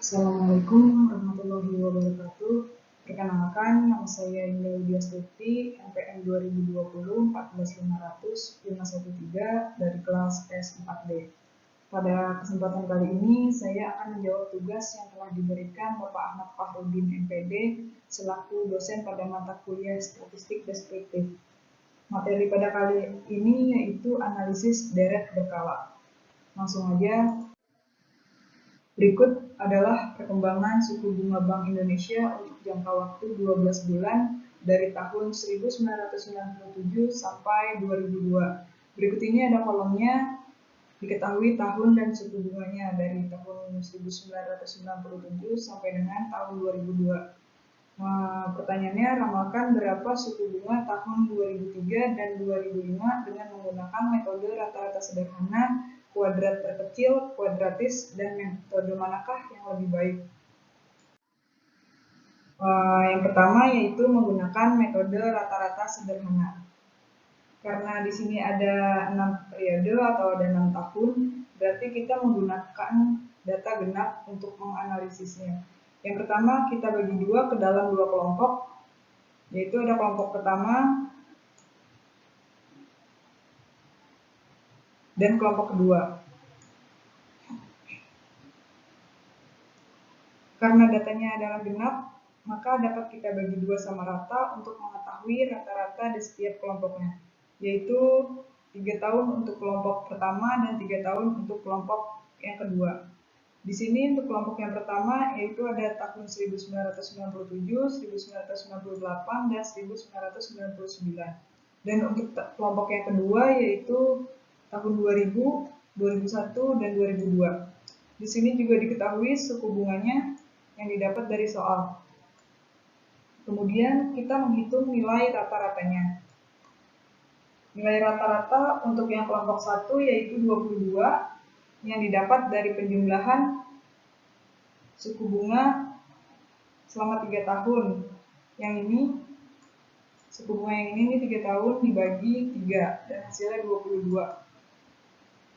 Assalamualaikum warahmatullahi wabarakatuh. Perkenalkan, nama saya Indah Widya Stuti, NPM 2020 14500 513 dari kelas S4D. Pada kesempatan kali ini, saya akan menjawab tugas yang telah diberikan Bapak Ahmad Fahrudin MPD selaku dosen pada mata kuliah Statistik Deskriptif. Materi pada kali ini yaitu analisis deret berkala. Langsung aja. Berikut adalah perkembangan suku bunga Bank Indonesia untuk jangka waktu 12 bulan dari tahun 1997 sampai 2002. Berikut ini ada kolomnya, diketahui tahun dan suku bunganya dari tahun 1997 sampai dengan tahun 2002. Nah, pertanyaannya, ramalkan berapa suku bunga tahun 2003 dan 2005 dengan menggunakan metode rata-rata sederhana, kuadrat terkecil, kuadratis, dan metode manakah yang lebih baik? Yang pertama yaitu menggunakan metode rata-rata sederhana. Karena di sini ada 6 periode atau ada 6 tahun, berarti kita menggunakan data genap untuk menganalisisnya. Yang pertama kita bagi dua ke dalam dua kelompok, yaitu ada kelompok pertama dan kelompok kedua. Karena datanya adalah genap, maka dapat kita bagi dua sama rata untuk mengetahui rata-rata di setiap kelompoknya, yaitu 3 tahun untuk kelompok pertama dan 3 tahun untuk kelompok yang kedua. Di sini untuk kelompok yang pertama yaitu ada tahun 1997, 1998, dan 1999. Dan untuk kelompok yang kedua yaitu tahun 2000, 2001, dan 2002. Di sini juga diketahui suku bunganya yang didapat dari soal. Kemudian kita menghitung nilai rata-ratanya. Nilai rata-rata untuk yang kelompok 1 yaitu 22 yang didapat dari penjumlahan suku bunga selama 3 tahun. Yang ini, suku bunga yang ini 3 tahun dibagi 3 dan hasilnya 22.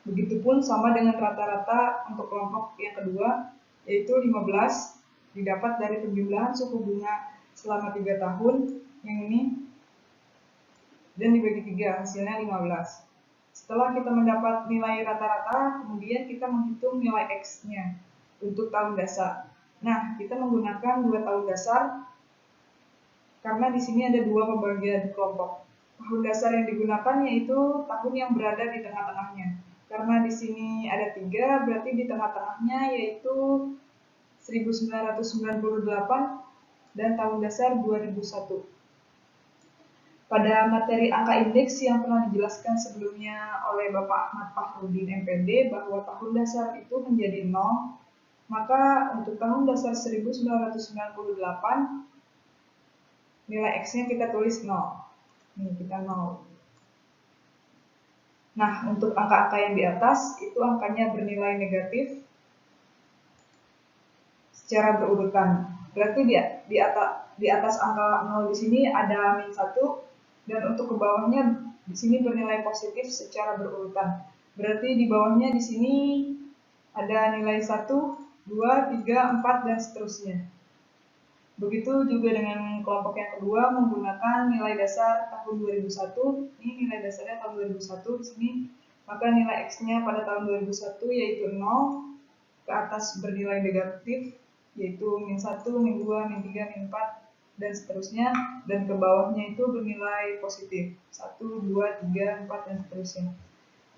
Begitupun sama dengan rata-rata untuk kelompok yang kedua yaitu 15 didapat dari penjumlahan suku bunga selama 3 tahun. Yang ini dan dibagi 3 hasilnya 15. Setelah kita mendapat nilai rata-rata, kemudian kita menghitung nilai X-nya untuk tahun dasar. Nah, kita menggunakan 2 tahun dasar karena di sini ada 2 pembagian kelompok. Tahun dasar yang digunakan yaitu tahun yang berada di tengah-tengahnya. Karena di sini ada 3, berarti di tengah-tengahnya yaitu 1998 dan tahun dasar 2001. Pada materi angka indeks yang pernah dijelaskan sebelumnya oleh Bapak Ahmad Fahrudin MPD bahwa tahun dasar itu menjadi 0, maka untuk tahun dasar 1998 nilai X-nya kita tulis 0. Ini kita 0. Nah, untuk angka-angka yang di atas itu angkanya bernilai negatif secara berurutan. Berarti di atas angka 0 di sini ada -1 dan untuk ke bawahnya di sini bernilai positif secara berurutan. Berarti di bawahnya di sini ada nilai 1, 2, 3, 4 dan seterusnya. Begitu juga dengan kelompok yang kedua menggunakan nilai dasar tahun 2001. Ini nilai dasarnya tahun 2001 di sini. Maka nilai X-nya pada tahun 2001 yaitu 0, ke atas bernilai negatif yaitu -1, -2, -3, -4 dan seterusnya, dan ke bawahnya itu bernilai positif 1, 2, 3, 4 dan seterusnya.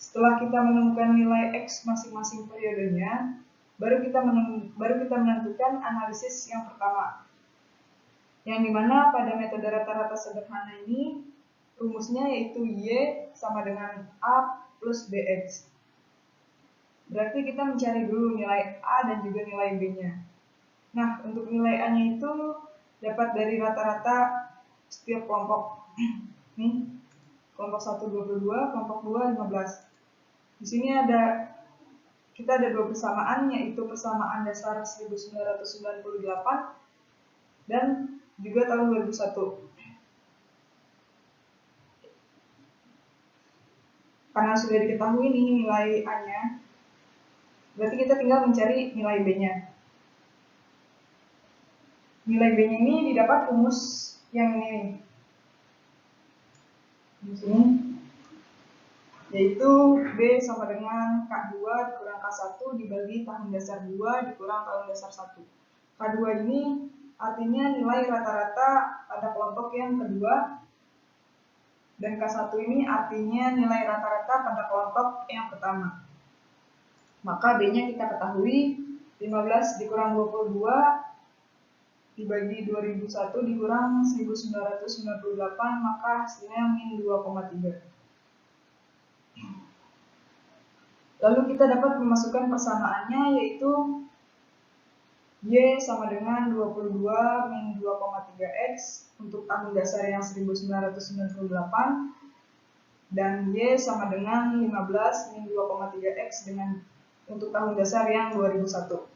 Setelah kita menemukan nilai X masing-masing periodenya, baru kita menentukan analisis yang pertama, yang dimana pada metode rata-rata sederhana ini rumusnya yaitu Y sama dengan A plus BX. Berarti kita mencari dulu nilai A dan juga nilai B-nya. Nah, untuk nilai A-nya itu dapat dari rata-rata setiap kelompok. Nih, kelompok 1 22, kelompok 2 15. Di sini kita ada 2 persamaan, yaitu persamaan dasar 1998 dan juga tahun 2001. Karena sudah diketahui nih nilai A-nya, berarti kita tinggal mencari nilai B-nya. Nilai B-nya ini didapat rumus yang ini. Di sini yaitu B sama dengan K2 dikurang K1 dibagi tahun dasar 2 dikurang tahun dasar 1. K2 ini artinya nilai rata-rata pada kelompok yang kedua, dan K1 ini artinya nilai rata-rata pada kelompok yang pertama. Maka B-nya kita ketahui 15 dikurang 22 dibagi 2001 dikurang 1998, maka hasilnya min 2,3. Lalu kita dapat memasukkan persamaannya, yaitu Y sama dengan 22 min 2,3X untuk tahun dasar yang 1998, dan Y sama dengan 15 min 2,3X dengan untuk tahun dasar yang 2001.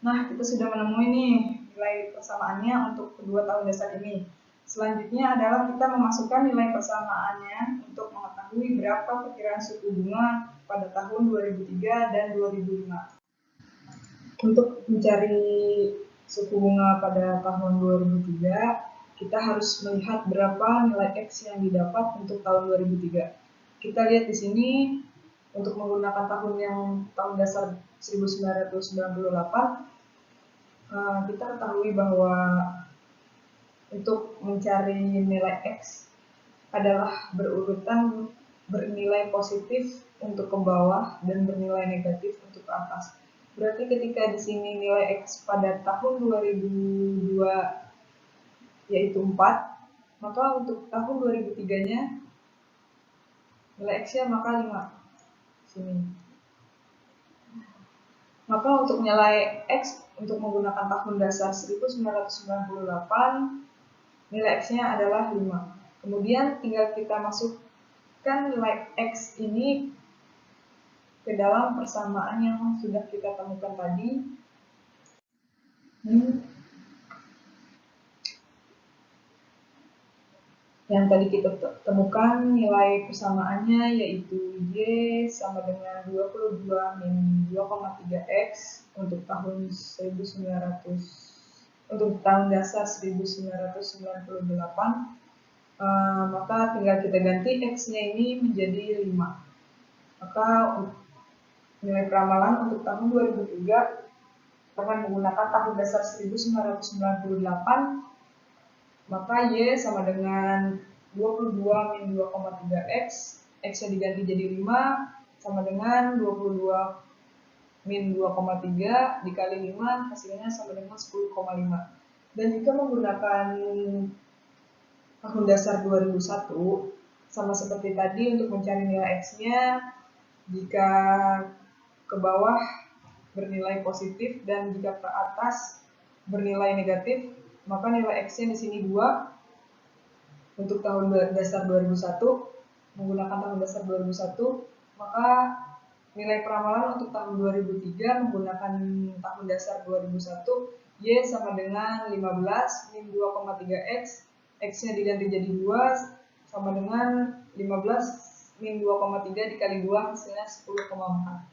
Nah, kita sudah menemui nih nilai persamaannya untuk kedua tahun dasar ini. Selanjutnya adalah kita memasukkan nilai persamaannya untuk mengetahui berapa perkiraan suku bunga pada tahun 2003 dan 2005. Untuk mencari suku bunga pada tahun 2003, kita harus melihat berapa nilai X yang didapat untuk tahun 2003. Kita lihat di sini, untuk menggunakan tahun dasar 1998, kita ketahui bahwa untuk mencari nilai X adalah berurutan bernilai positif untuk ke bawah dan bernilai negatif untuk ke atas. Berarti ketika di sini nilai X pada tahun 2002 yaitu 4, maka untuk tahun 2003-nya nilai X-nya maka 5. Sini. Maka untuk nilai X untuk menggunakan tahun dasar 1998, nilai X-nya adalah 5. Kemudian tinggal kita masukkan nilai X ini ke dalam persamaan yang sudah kita temukan tadi. Yang tadi kita temukan nilai persamaannya yaitu Y sama dengan 22 min 2,3X untuk tahun 1900 untuk tahun dasar 1998. Maka tinggal kita ganti X-nya ini menjadi 5. Maka nilai peramalan untuk tahun 2003 dengan menggunakan tahun dasar 1998, maka Y sama dengan 22 min 2,3X, X-nya diganti jadi 5, sama dengan 22 min 2,3 dikali 5, hasilnya sama dengan 10,5. Dan jika menggunakan tahun dasar 2001, sama seperti tadi untuk mencari nilai X-nya, jika ke bawah bernilai positif dan jika ke atas bernilai negatif, maka nilai X-nya di sini 2 untuk tahun dasar 2001. Menggunakan tahun dasar 2001, maka nilai peramalan untuk tahun 2003 menggunakan tahun dasar 2001, Y sama dengan 15 min 2,3X, X-nya diganti jadi 2, sama dengan 15 min 2,3 dikali 2, hasilnya 10,4.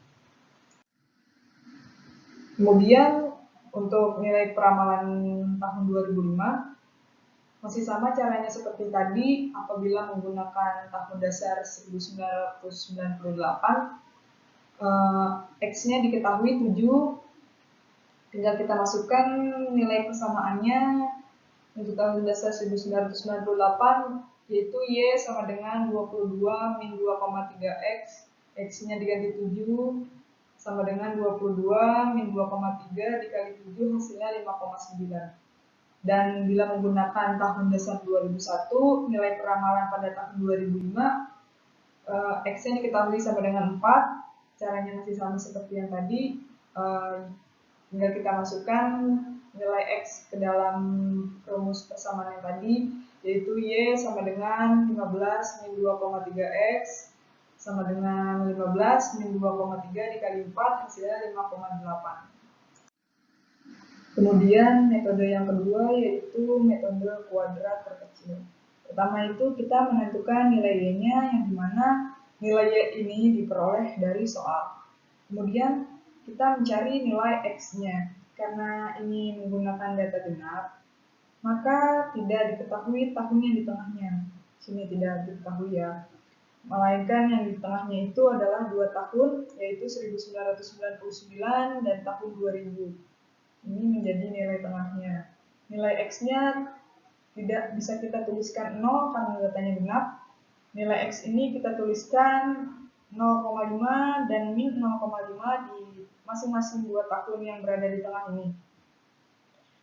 Kemudian untuk nilai peramalan tahun 2005, masih sama caranya seperti tadi. Apabila menggunakan tahun dasar 1998, X-nya diketahui 7, tinggal kita masukkan nilai persamaannya untuk tahun dasar 1998, yaitu Y sama dengan 22 min 2,3X, X-nya diganti 7, sama dengan 22 min 2,3 dikali 7, hasilnya 5,9. Dan bila menggunakan tahun dasar 2001, nilai peramalan pada tahun 2005, X-nya diketahui sama dengan 4, caranya masih sama seperti yang tadi, tinggal kita masukkan nilai X ke dalam rumus persamaan yang tadi, yaitu Y sama dengan 15 min 2,3X, sama dengan 15 min 2,3 dikali 4, hasilnya 5,8. Kemudian metode yang kedua yaitu metode kuadrat terkecil. Pertama itu kita menentukan nilai Y-nya, yang dimana nilai Y ini diperoleh dari soal. Kemudian kita mencari nilai X-nya. karena ini menggunakan data genap, maka tidak diketahui tahunnya di tengahnya. Sini tidak diketahui ya. Melainkan yang di tengahnya itu adalah 2 tahun, yaitu 1999 dan tahun 2000. Ini menjadi nilai tengahnya. Nilai X-nya tidak bisa kita tuliskan 0 karena datanya genap. Nilai X ini kita tuliskan 0,5 dan min 0,5 di masing-masing 2 tahun yang berada di tengah ini.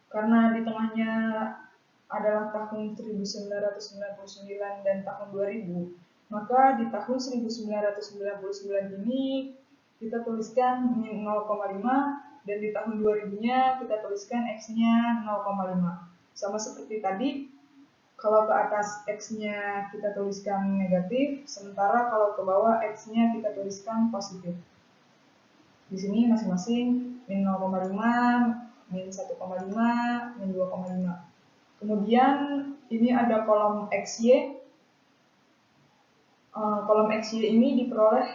Karena di tengahnya adalah tahun 1999 dan tahun 2000, maka di tahun 1999 ini kita tuliskan min 0,5 dan di tahun 2000-nya kita tuliskan X-nya 0,5. Sama seperti tadi, kalau ke atas X-nya kita tuliskan negatif, sementara kalau ke bawah X-nya kita tuliskan positif. Di sini masing-masing min 0,5, min 1,5, min 2,5. Kemudian ini ada kolom XY. Kolom XY ini diperoleh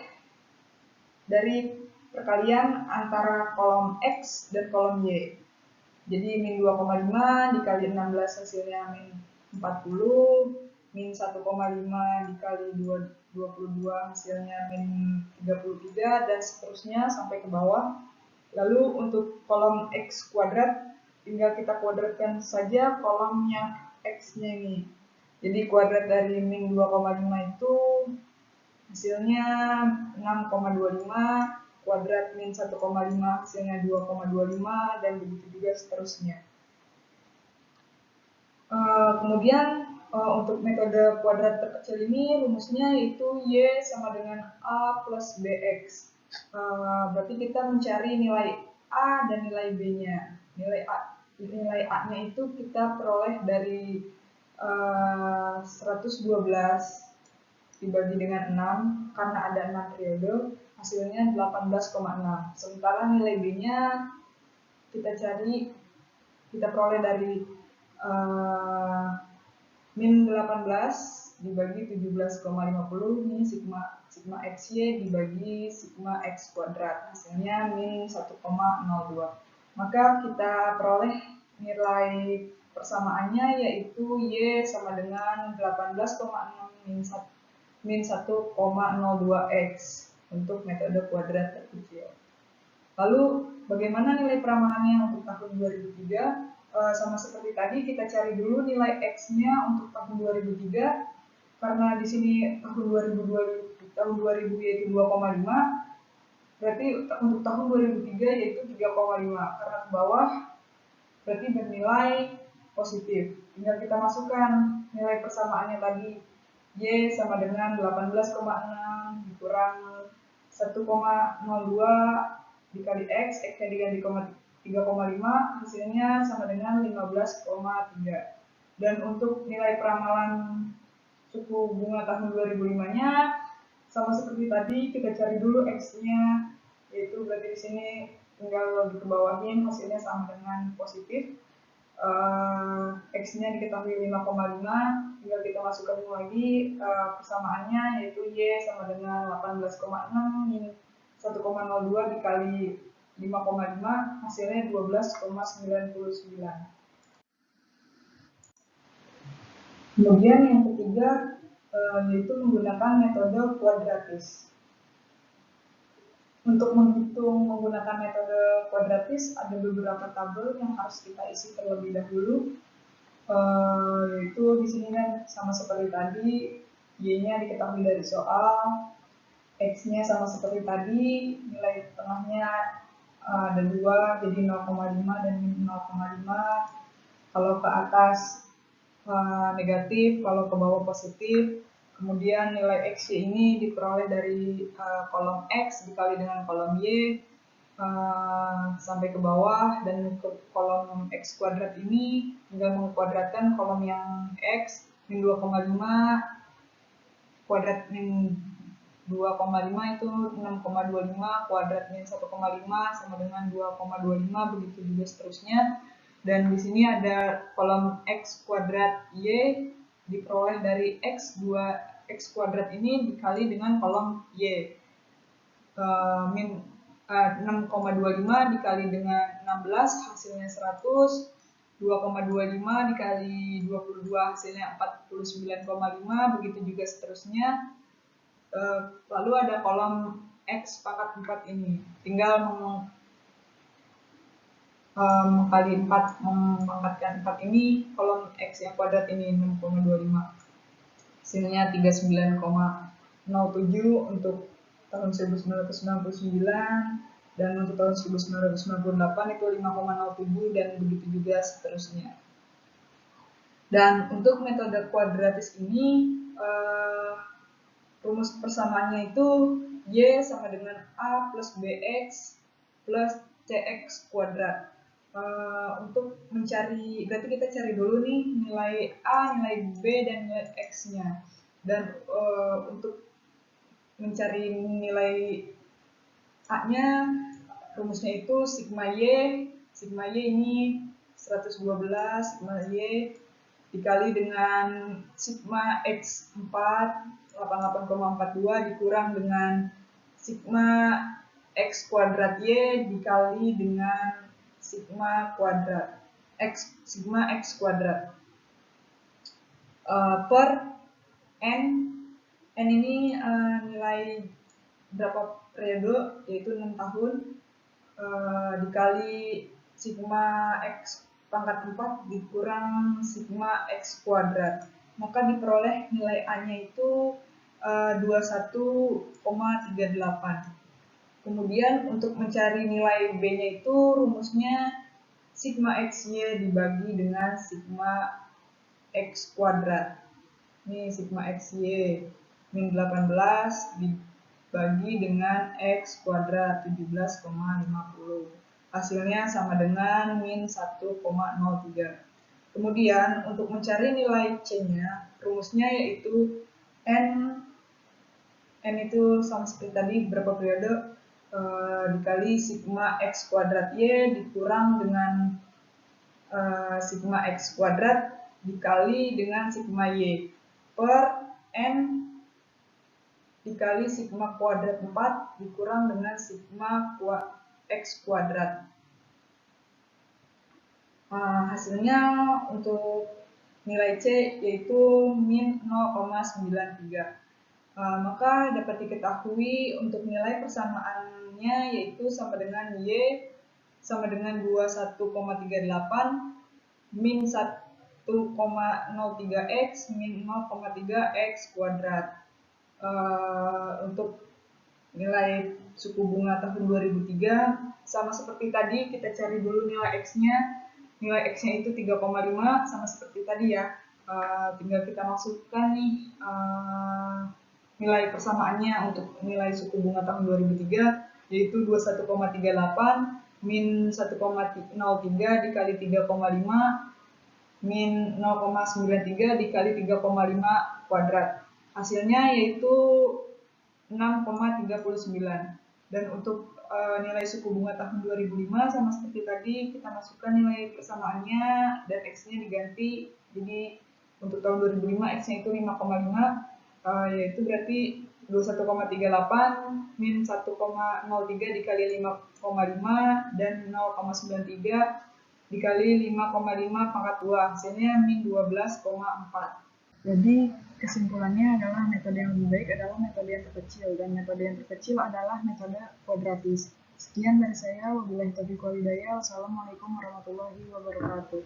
dari perkalian antara kolom X dan kolom Y. Jadi min 2,5 dikali 16 hasilnya min 40, min 1,5 dikali 22 hasilnya min 33, dan seterusnya sampai ke bawah. Lalu untuk kolom X kuadrat, tinggal kita kuadratkan saja kolom yang X-nya ini. Jadi kuadrat dari min 2,5 itu hasilnya 6,25, kuadrat min 1,5 hasilnya 2,25, dan begitu juga seterusnya. Kemudian untuk metode kuadrat terkecil ini rumusnya yaitu Y sama dengan A plus BX. Berarti kita mencari nilai A dan nilai B-nya. Nilai A-nya itu kita peroleh dari 112 dibagi dengan 6, karena ada 6 periode, hasilnya 18,6. Sementara nilai B-nya kita peroleh dari min 18 dibagi 17,50, ini sigma XY dibagi sigma X kuadrat, hasilnya min 1,02. Maka kita peroleh nilai persamaannya yaitu Y sama dengan 18,6 min 1,02 X untuk metode kuadrat terkecil. Lalu bagaimana nilai peramalannya untuk tahun 2003? Sama seperti tadi, kita cari dulu nilai X-nya untuk tahun 2003, karena di sini tahun 2000 yaitu 2,5, berarti untuk tahun 2003 yaitu 3,5, karena ke bawah berarti bernilai positif. Tinggal kita masukkan nilai persamaannya tadi, Y sama dengan 18,6 dikurang 1,02 dikali X, X-nya diganti 3,5, hasilnya sama dengan 15,3. Dan untuk nilai peramalan suku bunga tahun 2005-nya sama seperti tadi, kita cari dulu X-nya, yaitu berarti di sini tinggal dikebawahin, hasilnya sama dengan positif. X-nya diketahui 5,5, tinggal kita masukkan lagi persamaannya, yaitu Y sama dengan 18,6 min 1,02 dikali 5,5, hasilnya 12,99. Kemudian yang ketiga yaitu menggunakan metode kuadratis. Untuk menghitung menggunakan metode kuadratis ada beberapa tabel yang harus kita isi terlebih dahulu. Yaitu di sini kan sama seperti tadi, Y-nya diketahui dari soal, X-nya sama seperti tadi, nilai tengahnya ada 2, jadi 0,5 dan min 0,5. Kalau ke atas negatif, kalau ke bawah positif. Kemudian nilai X ini diperoleh dari kolom X dikali dengan kolom Y sampai ke bawah, dan ke kolom X kuadrat ini tinggal mengkuadratkan kolom yang X, min 2,5, kuadrat min 2,5 itu 6,25, kuadrat min 1,5 sama dengan 2,25, begitu juga seterusnya. Dan di sini ada kolom X kuadrat Y diperoleh dari X kuadrat ini dikali dengan kolom Y. 6,25 dikali dengan 16 hasilnya 100, 2,25 dikali 22 hasilnya 49,5, begitu juga seterusnya. Lalu ada kolom X pangkat 4 ini, tinggal mengkali 4, memangkatkan 4 ini, kolom X yang kuadrat ini 6,25. Hasilnya 39,07 untuk tahun 1999, dan untuk tahun 1998 itu 5,07, dan begitu juga seterusnya. Dan untuk metode kuadratis ini, rumus persamaannya itu Y sama dengan A plus BX plus CX kuadrat. Untuk mencari, berarti kita cari dulu nih nilai A, nilai B, dan nilai X-nya. Dan untuk mencari nilai A-nya, rumusnya itu sigma Y ini 112, sigma Y dikali dengan sigma X4 88,42 dikurang dengan sigma X kuadrat Y dikali dengan sigma kuadrat sigma X kuadrat per N ini nilai berapa periode, yaitu 6 tahun, dikali sigma X pangkat 4 dikurang sigma X kuadrat, maka diperoleh nilai A-nya itu 21,38. Kemudian untuk mencari nilai B-nya itu rumusnya sigma XY dibagi dengan sigma X kuadrat. Ini sigma XY min 18 dibagi dengan X kuadrat 17,50. Hasilnya sama dengan min 1,03. Kemudian untuk mencari nilai C-nya, rumusnya yaitu N itu sama seperti tadi, berapa periode, dikali sigma X kuadrat Y dikurang dengan sigma X kuadrat dikali dengan sigma Y per N dikali sigma kuadrat 4 dikurang dengan sigma X kuadrat. Hasilnya untuk nilai C yaitu min 0,93. Maka dapat diketahui untuk nilai persamaannya yaitu sama dengan Y sama dengan 21,38 min 1,03X min 0,3X kuadrat. Untuk nilai suku bunga tahun 2003 sama seperti tadi, kita cari dulu nilai X-nya. Nilai X-nya itu 3,5 sama seperti tadi ya. Tinggal kita masukkan nih nilai persamaannya untuk nilai suku bunga tahun 2003 yaitu 21,38 min 1,03 dikali 3,5 min 0,93 dikali 3,5 kuadrat. Hasilnya yaitu 6,39. Dan untuk nilai suku bunga tahun 2005 sama seperti tadi, kita masukkan nilai persamaannya dan X-nya diganti. Jadi untuk tahun 2005 X-nya itu 5,5, yaitu berarti 21,38 min 1,03 dikali 5,5 dan 0,93 dikali 5,5 pangkat 2, hasilnya min 12,4. Jadi kesimpulannya adalah metode yang lebih baik adalah metode yang terkecil, dan metode yang terkecil adalah metode kuadratis. Sekian dari saya, wabillahi taufiq wal hidayah. Wassalamualaikum warahmatullahi wabarakatuh.